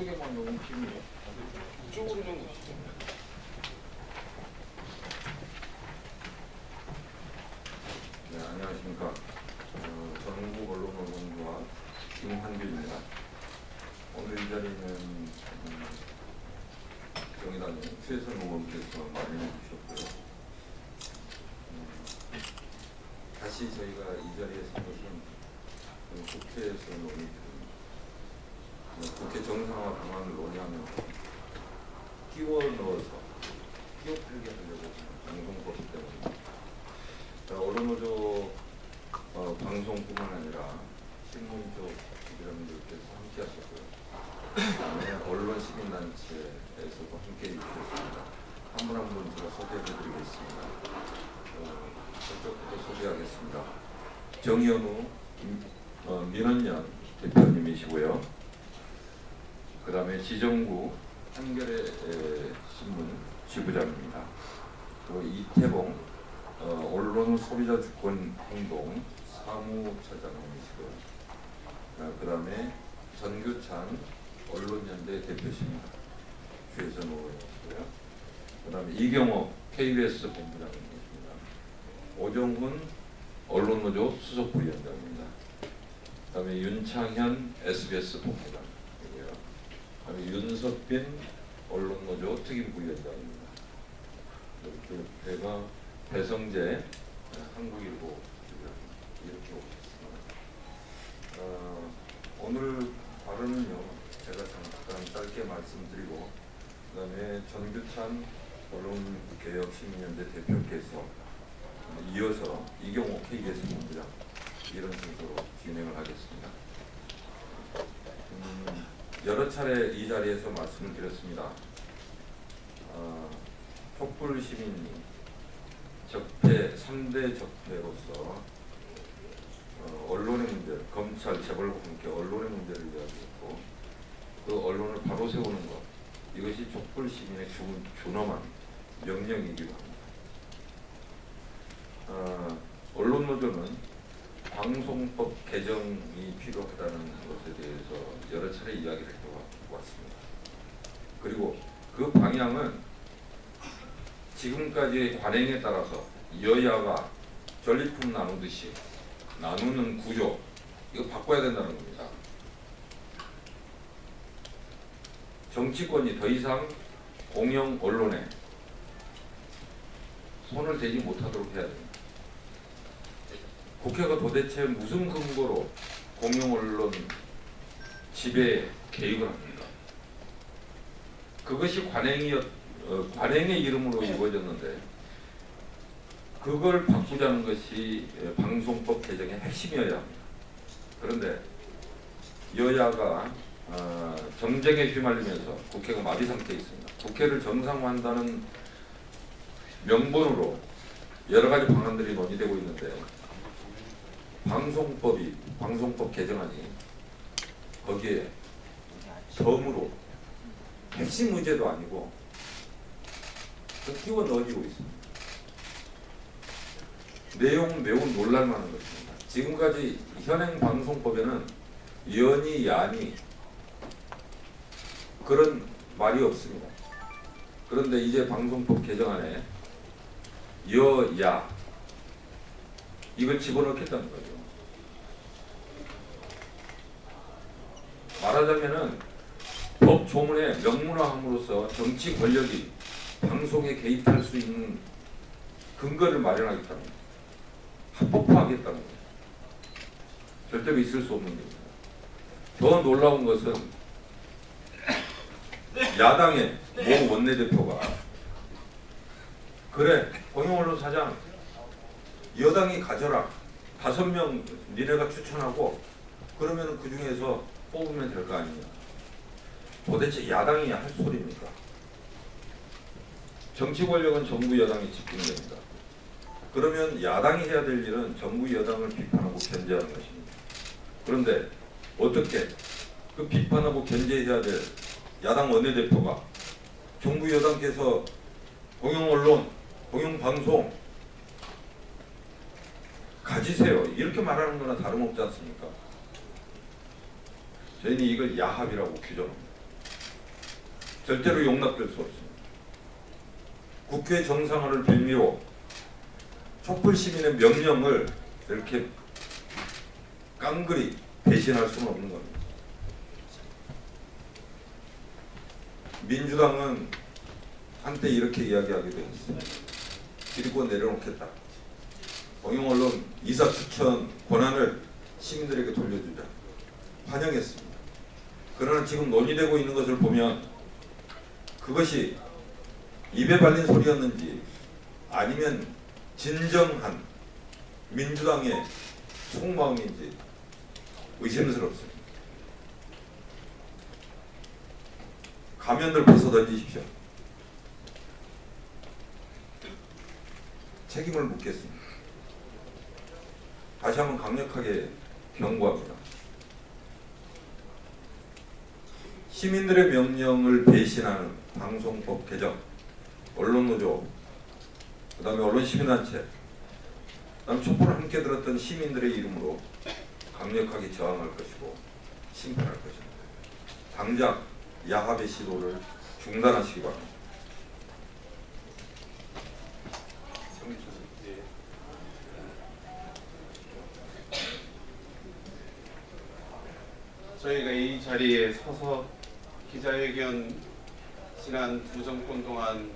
이쪽에만 너무 힘이 이쪽으로 좀 네, 안녕하십니까. 전국 언론노동조합 김한규입니다. 오늘 이 자리는 정의당의 최선 의원께서 마련해 주셨고요. 다시 저희가 이 자리에 선 것은 국회에서 논의 국회 정상화 방안을 논의하며 끼워 넣어서 끼워 팔게 하려고 방송법 때문에 언론노조 방송뿐만 아니라 신문쪽 기자님들께서 함께 하셨고요. 언론 시민단체에서도 함께 해주셨습니다. 한 분 한 분 제가 소개해드리겠습니다. 저쪽부터 소개하겠습니다. 정현우 민원연 대표님이시고요. 그 다음에 지정구 한겨레 신문 지부장입니다. 그리고 이태봉 언론 소비자 주권 행동 사무처장님이시고요. 그 다음에 전규찬 언론연대 대표십니다. 최선호 의원이시고요. 그 다음에 이경호 KBS 본부장님이십니다. 오정훈 언론노조 수석 부위원장입니다. 그 다음에 윤창현 SBS 본부장. 윤석빈 언론노조 특임부위원장입니다. 이렇게 배가 배성재 한국일보 이렇게 오셨습니다. 오늘 발언은요 제가 잠깐 짧게 말씀드리고 그 다음에 전규찬 언론개혁시민연대 대표께서 이어서 이경호 KBS 본부장 이런 순서로 진행을 하겠습니다. 여러 차례 이 자리에서 말씀을 드렸습니다. 촛불 시민이 적폐 3대 적폐로서 언론의 문제, 검찰, 재벌과 함께 언론의 문제를 이야기했고 그 언론을 바로 세우는 것 이것이 촛불 시민의 준엄한 명령이기도 합니다. 언론노조는 방송법 개정이 필요하다는 것에 대해서 여러 차례 이야기를 해왔습니다. 그리고 그 방향은 지금까지의 관행에 따라서 여야가 전리품 나누듯이 나누는 구조 이거 바꿔야 된다는 겁니다. 정치권이 더 이상 공영 언론에 손을 대지 못하도록 해야 됩니다. 국회가 도대체 무슨 근거로 공영 언론 지배에 개입을 합니까? 그것이 관행의 이름으로 이루어졌는데 그걸 바꾸자는 것이 방송법 개정의 핵심이어야 합니다. 그런데 여야가 정쟁에 휘말리면서 국회가 마비 상태에 있습니다. 국회를 정상화한다는 명분으로 여러 가지 방안들이 논의되고 있는데 방송법 개정안이 거기에 덤으로 핵심 문제도 아니고 끼워 넣어지고 있습니다. 내용은 매우 놀랄만한 것입니다. 지금까지 현행 방송법에는 연이 야니 그런 말이 없습니다. 그런데 이제 방송법 개정안에 여야 이걸 집어넣겠다는 거죠. 말하자면은 법 조문에 명문화함으로써 정치 권력이 방송에 개입할 수 있는 근거를 마련하겠다는 거예요. 합법화하겠다는 거예요. 절대로 있을 수 없는 겁니다. 더 놀라운 것은 야당의 모 원내대표가 그래 공영언론 사장 여당이 가져라 5명 니네가 추천하고 그러면 그 중에서 뽑으면 될 거 아니냐. 도대체 야당이 할 소리입니까? 정치 권력은 정부 여당에 집중됩니다. 그러면 야당이 해야 될 일은 정부 여당을 비판하고 견제하는 것입니다. 그런데 어떻게 그 비판하고 견제해야 될 야당 원내대표가 정부 여당께서 공영언론, 공영방송 가지세요 이렇게 말하는 거나 다름없지 않습니까? 저희는 이걸 야합이라고 규정합니다. 절대로 용납될 수 없습니다. 국회 정상화를 빌미로 촛불 시민의 명령을 이렇게 깡그리 배신할 수는 없는 겁니다. 민주당은 한때 이렇게 이야기하기도 했습니다. 기득권 내려놓겠다. 공영언론 이사 추천 권한을 시민들에게 돌려주자. 환영했습니다. 그러나 지금 논의되고 있는 것을 보면 그것이 입에 발린 소리였는지 아니면 진정한 민주당의 속마음인지 의심스럽습니다. 가면을 벗어 던지십시오. 책임을 묻겠습니다. 다시 한번 강력하게 경고합니다. 시민들의 명령을 배신하는 방송법 개정, 언론노조, 그 다음에 언론시민단체, 그 다음에 촛불을 함께 들었던 시민들의 이름으로 강력하게 저항할 것이고 심판할 것입니다. 당장 야합의 시도를 중단하시기 바랍니다. 저희가 이 자리에 서서 기자회견 지난 두 정권 동안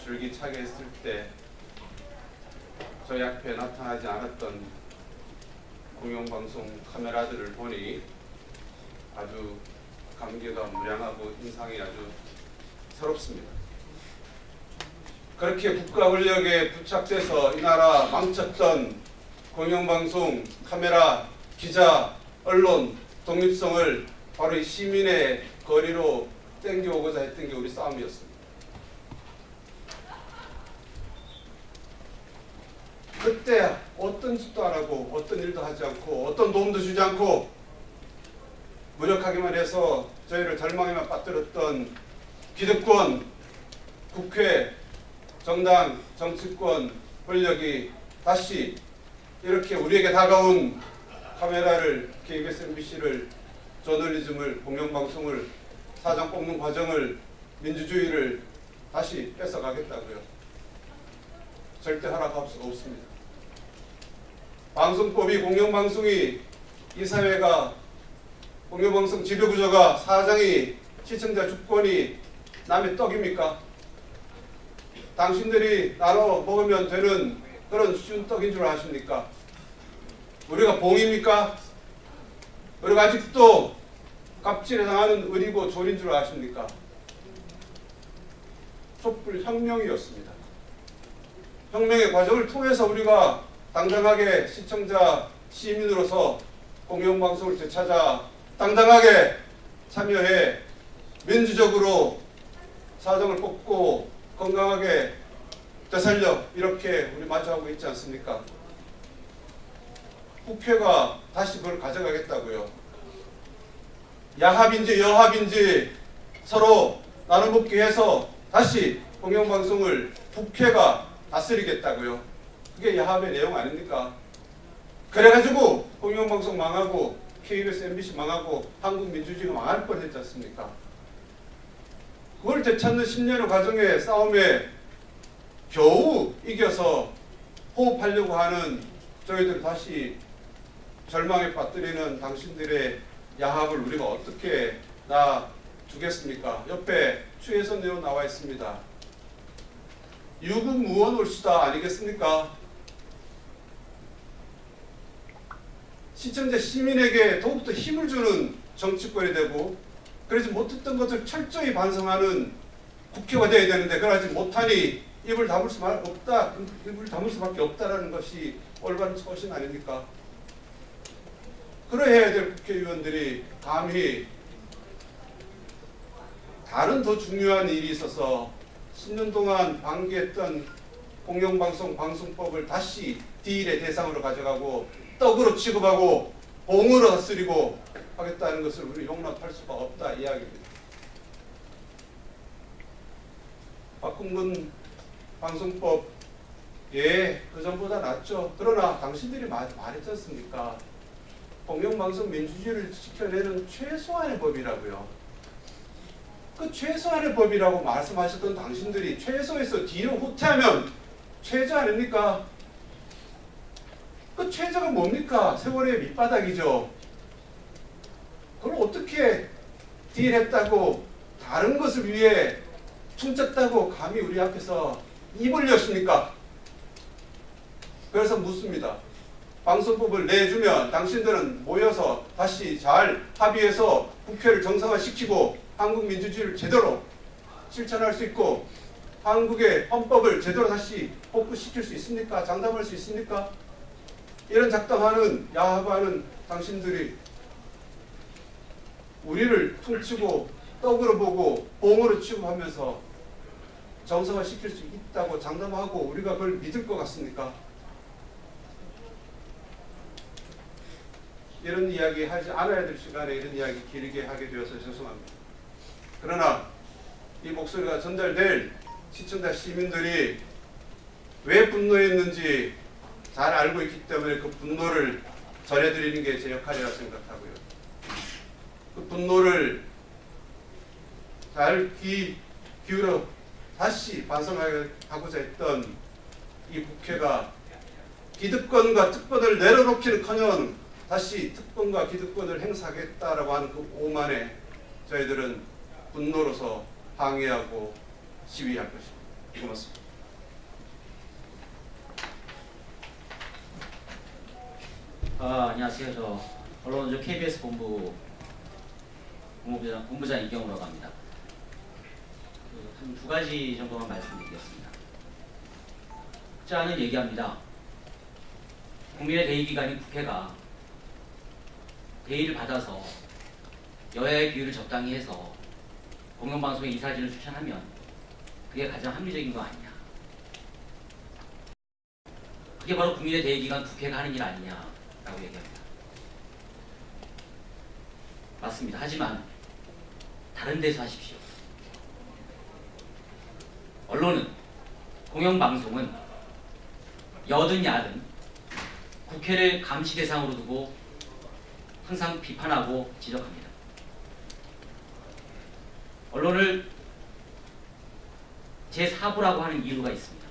줄기차게 했을 때 저희 앞에 나타나지 않았던 공영방송 카메라들을 보니 아주 감개가 무량하고 인상이 아주 새롭습니다. 그렇게 국가 권력에 부착돼서 이 나라 망쳤던 공영방송 카메라, 기자, 언론 독립성을 바로 이 시민의 거리로 땡겨오고자 했던 게 우리 싸움이었습니다. 그때 어떤 짓도 안 하고 어떤 일도 하지 않고 어떤 도움도 주지 않고 무력하기만 해서 저희를 절망에만 빠뜨렸던 기득권, 국회, 정당, 정치권 권력이 다시 이렇게 우리에게 다가온 카메라를, KBS, MBC를, 저널리즘을, 공영방송을, 사장 뽑는 과정을, 민주주의를 다시 뺏어가겠다고요. 절대 허락할 수가 없습니다. 방송법이, 공영방송이, 이 사회가, 공영방송 지배구조가, 사장이, 시청자 주권이 남의 떡입니까? 당신들이 나눠 먹으면 되는 그런 쉬운 떡인 줄 아십니까? 우리가 봉입니까? 우리가 아직도 갑질에 당하는 을이고 졸인 줄 아십니까? 촛불 혁명이었습니다. 혁명의 과정을 통해서 우리가 당당하게 시청자, 시민으로서 공영방송을 되찾아 당당하게 참여해 민주적으로 사정을 뽑고 건강하게 되살려 이렇게 우리 마주하고 있지 않습니까? 국회가 다시 그걸 가져가겠다고요. 야합인지 여합인지 서로 나눠먹기 해서 다시 공영방송을 국회가 다스리겠다고요. 그게 야합의 내용 아닙니까? 그래가지고 공영방송 망하고 KBS, MBC 망하고 한국 민주주의가 망할 뻔했지 않습니까? 그걸 되찾는 10년의 과정의 싸움에 겨우 이겨서 호흡하려고 하는 저희들 다시 절망에 빠뜨리는 당신들의 야합을 우리가 어떻게 놔두겠습니까? 옆에 추혜선 의원 나와 있습니다. 유구무원 올시다 아니겠습니까? 시청자 시민에게 더욱더 힘을 주는 정치권이 되고 그러지 못했던 것을 철저히 반성하는 국회가 되어야 되는데 그러지 못하니 입을 다물 수밖에 없다라는 것이 올바른 처신 아닙니까? 그래야 될 국회의원들이 감히 다른 더 중요한 일이 있어서 10년 동안 방기했던 공영방송 방송법을 다시 디일의 대상으로 가져가고 떡으로 취급하고 봉으로 다스리고 하겠다는 것을 우리 용납할 수가 없다 이야기입니다. 박홍근 방송법 그전보다 낫죠. 그러나 당신들이 말했지 않습니까? 공영방송 민주주의를 지켜내는 최소한의 법이라고요. 그 최소한의 법이라고 말씀하셨던 당신들이 최소에서 뒤로 후퇴하면 최저 아닙니까? 그 최저가 뭡니까? 세월의 밑바닥이죠. 그걸 어떻게 딜했다고 다른 것을 위해 퉁쳤다고 감히 우리 앞에서 입을 여십니까? 그래서 묻습니다. 방송법을 내주면 당신들은 모여서 다시 잘 합의해서 국회를 정상화시키고 한국 민주주의를 제대로 실천할 수 있고 한국의 헌법을 제대로 다시 복구시킬 수 있습니까? 장담할 수 있습니까? 이런 작당하는 야합하는 당신들이 우리를 퉁치고 떡으로 보고 봉으로 취급하면서 정상화시킬 수 있다고 장담하고 우리가 그걸 믿을 것 같습니까? 이런 이야기 하지 않아야 될 시간에 이런 이야기 길게 하게 되어서 죄송합니다. 그러나 이 목소리가 전달될 시청자 시민들이 왜 분노했는지 잘 알고 있기 때문에 그 분노를 전해드리는 게 제 역할이라 생각하고요. 그 분노를 잘 기울여 다시 반성하고자 했던 이 국회가 기득권과 특권을 내려놓기는커녕 다시 특권과 기득권을 행사하겠다라고 하는 그 오만에 저희들은 분노로서 항의하고 시위할 것입니다. 고맙습니다. 안녕하세요. 저 언론노조 KBS 본부 본부장 이경우라고 합니다. 한 두 가지 정도만 말씀드리겠습니다. 자는 얘기합니다. 국민의 대의기관인 국회가 대의를 받아서 여야의 비율을 적당히 해서 공영방송의 이사진을 추천하면 그게 가장 합리적인 거 아니냐. 그게 바로 국민의 대의기관 국회가 하는 일 아니냐라고 얘기합니다. 맞습니다. 하지만 다른 데서 하십시오. 언론은, 공영방송은 여든 야든 국회를 감시 대상으로 두고 항상 비판하고 지적합니다. 언론을 제4부라고 하는 이유가 있습니다.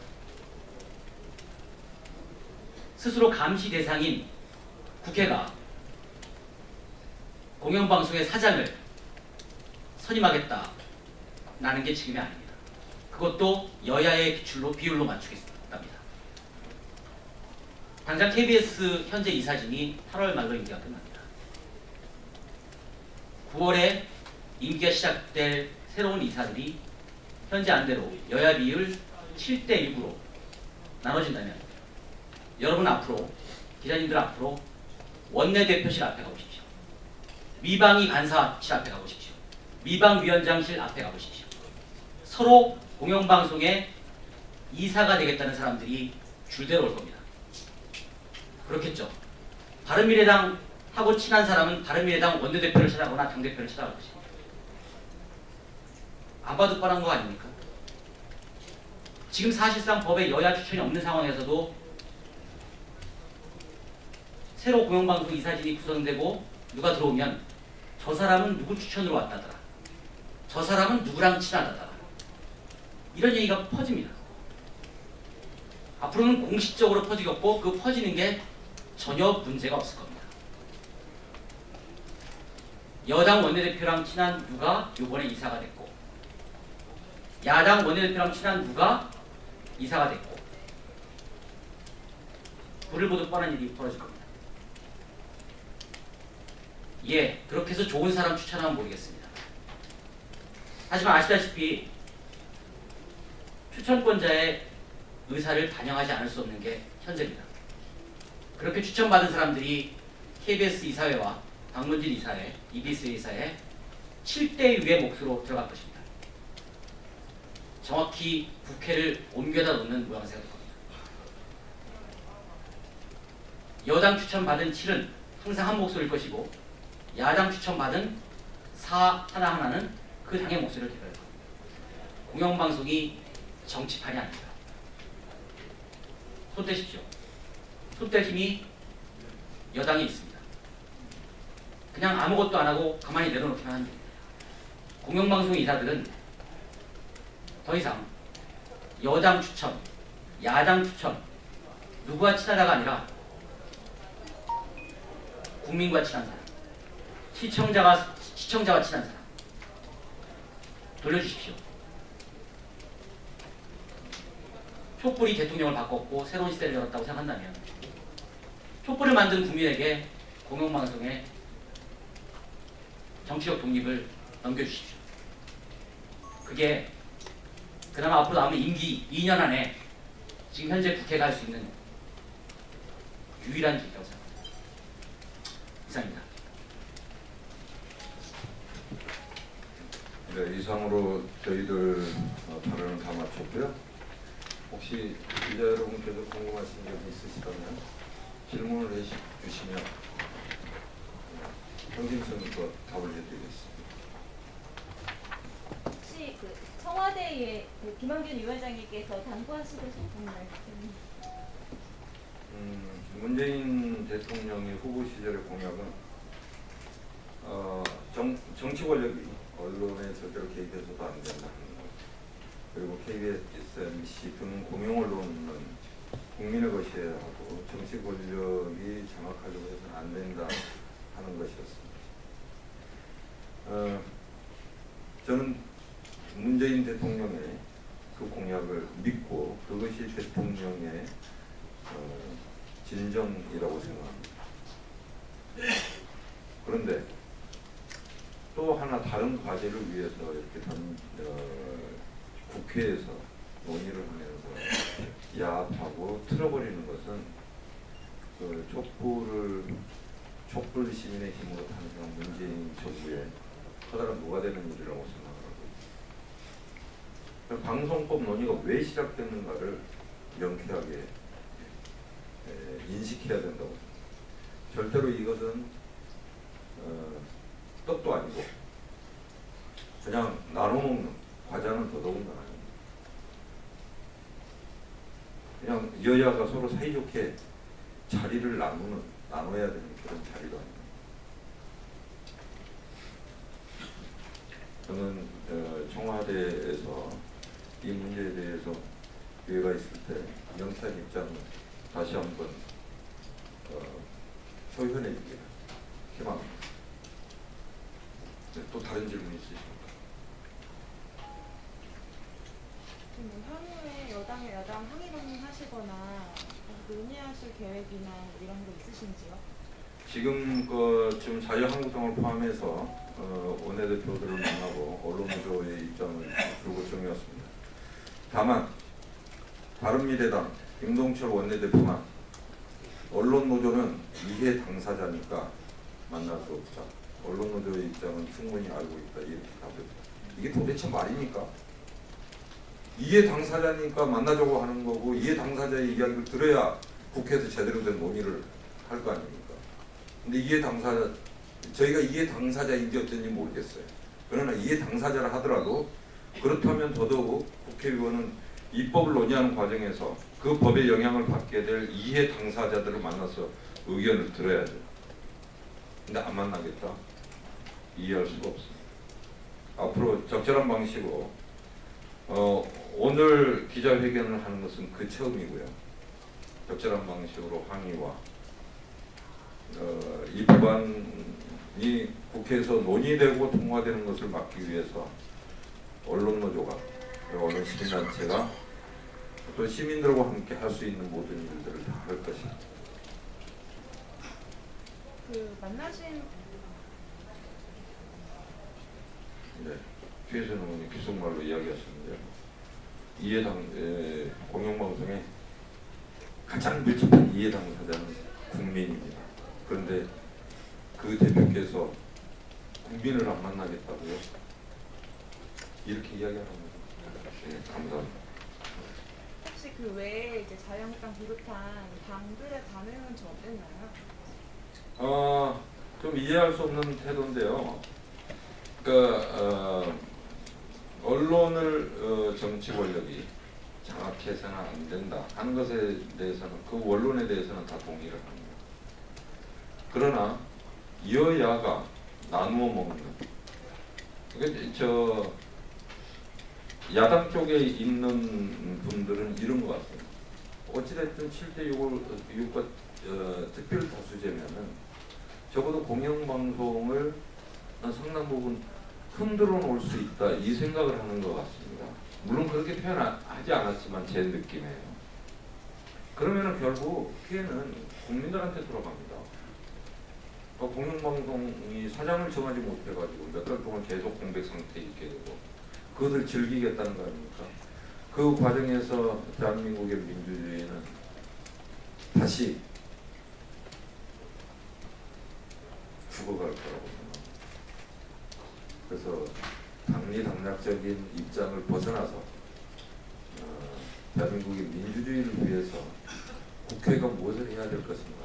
스스로 감시 대상인 국회가 공영방송의 사장을 선임하겠다라는 게 지금이 아닙니다. 그것도 여야의 비율로 맞추겠답니다. 당장 KBS 현재 이사진이 8월 말로 임기가 끝납니다. 9월에 임기가 시작될 새로운 이사들이 현재 안대로 여야 비율 7대 6으로 나눠진다면 여러분 앞으로, 기자님들 앞으로 원내대표실 앞에 가보십시오. 미방위 간사실 앞에 가보십시오. 미방위원장실 앞에 가보십시오. 서로 공영방송의 이사가 되겠다는 사람들이 줄대로 올 겁니다. 그렇겠죠. 바른미래당하고 친한 사람은 바른미래당 원내대표를 찾아가거나 당대표를 찾아갈 것입니다. 안 봐도 뻔한 거 아닙니까? 지금 사실상 법에 여야 추천이 없는 상황에서도 새로 공영방송 이사진이 구성되고 누가 들어오면 저 사람은 누구 추천으로 왔다더라. 저 사람은 누구랑 친하다더라. 이런 얘기가 퍼집니다. 앞으로는 공식적으로 퍼지겠고 그 퍼지는 게 전혀 문제가 없을 겁니다. 여당 원내대표랑 친한 누가 이번에 이사가 됐고 야당 원내대표랑 친한 누가 이사가 됐고 불을 보듯 뻔한 일이 벌어질 겁니다. 예, 그렇게 해서 좋은 사람 추천하면 모르겠습니다. 하지만 아시다시피 추천권자의 의사를 반영하지 않을 수 없는 게 현재입니다. 그렇게 추천받은 사람들이 KBS 이사회와 박문진 이사회, EBS 이사회 7대 6의 몫으로 들어갈 것입니다. 정확히 국회를 옮겨다 놓는 모양새가 될 겁니다. 여당 추천받은 7은 항상 한 목소리일 것이고 야당 추천받은 4 하나하나는 그 당의 목소리를 대표할 겁니다. 공영방송이 정치판이 아닙니다. 손 떼십시오. 손 뗄 힘이 여당이 있습니다. 그냥 아무것도 안 하고 가만히 내려놓기만 하면 됩니다. 공영방송 이사들은 더 이상 여당 추천, 야당 추천 누구와 친하다가 아니라 국민과 친한 사람, 시청자와 친한 사람 돌려주십시오. 촛불이 대통령을 바꿨고 새로운 시대를 열었다고 생각한다면 촛불을 만든 국민에게 공영방송의 정치적 독립을 넘겨주십시오. 그게 그나마 앞으로 남은 임기 2년 안에 지금 현재 국회가 할 수 있는 유일한 길이라고 생각합니다. 이상입니다. 네, 이상으로 저희들 발언을 다 마쳤고요. 혹시 기자 여러분께서 궁금하신 점이 있으시다면 질문을 해주시면 성심성의껏 답을 해드리겠습니다. 혹시 그 청와대의 그 김한균 위원장님께서 당부하시고 싶은 말씀? 문재인 대통령의 후보 시절의 공약은 정치 권력이 언론에 절대로 개입해서도 안 된다는 것, 그리고 KBS, MBC 등 공영 언론은 국민의 것이어야 하고 정치 권력이 장악하려고 해서는 안 된다 하는 것이었습니다. 저는 문재인 대통령의 그 공약을 믿고 그것이 대통령의 진정이라고 생각합니다. 그런데 또 하나 다른 과제를 위해서 이렇게 국회에서 논의를 하면서 야합하고 틀어버리는 것은 그 촛불 시민의 힘으로 탄생한 문재인 정부의 커다란 노가되는 일이라고 생각하고 있습니다. 방송법 논의가 왜 시작됐는가를 명쾌하게 인식해야 된다고 생각합니다. 절대로 이것은 떡도 아니고 그냥 나눠먹는, 과자는 더더군다나 아닙니다. 그냥 여야가 서로 사이좋게 자리를 나눠야 되는 그런 자리도 아닙니다. 저는 청와대에서 이 문제에 대해서 기회가 있을 때 명쾌한 입장을 다시 한번 표현해 주기를 희망합니다. 네, 또 다른 질문 있으십니까? 향후에 야당 항의 방문하시거나 논의하실 계획이나 이런 거 있으신지요? 지금 자유한국당을 포함해서 원내대표들을 만나고 언론노조의 입장을 들고 정해왔습니다. 다만 바른미래당 김동철 원내대표만 언론노조는 이해 당사자니까 만날 수 없다. 언론노조의 입장은 충분히 알고 있다. 이렇게 답했다. 이게 도대체 말입니까? 이해 당사자니까 만나자고 하는 거고 이해 당사자의 이야기를 들어야 국회에서 제대로 된 논의를 할 거 아닙니까? 근데 저희가 이해 당사자인지 어쩐지 모르겠어요. 그러나 이해 당사자라 하더라도 그렇다면 더더욱 국회의원은 입법을 논의하는 과정에서 그 법의 영향을 받게 될 이해 당사자들을 만나서 의견을 들어야죠. 근데 안 만나겠다? 이해할 수가 없습니다. 앞으로 적절한 방식으로 오늘 기자회견을 하는 것은 그 처음이고요. 적절한 방식으로 항의와 이 법안이 국회에서 논의되고 통과되는 것을 막기 위해서 언론노조가 그리고 언론시민단체가 또 시민들과 함께 할 수 있는 모든 일들을 다 할 것입니다. 그 만나신 네, 최혜선 의원이 귓속말로 이야기하셨는데요. 공영방송의 가장 밀접한 이해 당사자는 국민입니다. 그런데 그 대표께서 국민을 안 만나겠다고요? 이렇게 이야기하는 거죠. 네, 감사합니다. 혹시 그 외에 이제 자유한국당 비롯한 당들의 반응은 좀 어땠나요? 좀 이해할 수 없는 태도인데요. 그러니까 언론을 정치 권력이 장악해서는 안 된다 하는 것에 대해서는 그 원론에 대해서는 다 동의를 합니다. 그러나 여야가 나누어 먹는 저 야당 쪽에 있는 분들은 이런 것 같습니다. 어찌됐든 7대 6과 특별 다수제면은 적어도 공영방송을 상당 부분 흔들어 놓을 수 있다 이 생각을 하는 것 같습니다. 물론 그렇게 표현하지 않았지만 제 느낌이에요. 그러면은 결국 피해는 국민들한테 돌아갑니다. 공영방송이 사장을 정하지 못해가지고 몇 달 동안 계속 공백 상태에 있게 되고 그것을 즐기겠다는 거 아닙니까? 그 과정에서 대한민국의 민주주의는 다시 죽어갈 거라고 생각합니다. 그래서 당리당략적인 입장을 벗어나서 대한민국의 민주주의를 위해서 국회가 무엇을 해야 될 것인가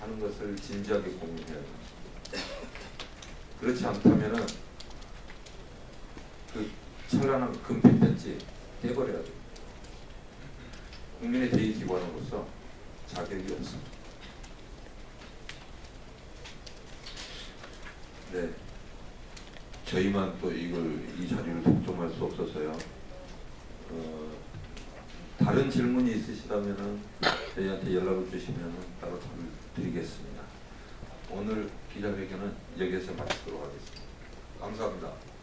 하는 것을 진지하게 고민해야 합니다. 그렇지 않다면은 그 찬란한 금빛 배지 떼버려야 됩니다. 국민의 제2기관으로서 자격이 없습니다. 네, 저희만 또 이 자리를 독점할 수 없어서요. 다른 질문이 있으시다면은 저희한테 연락을 주시면은 따로 답을 드리겠습니다. 오늘 기자회견은 여기서 마치도록 하겠습니다. 감사합니다.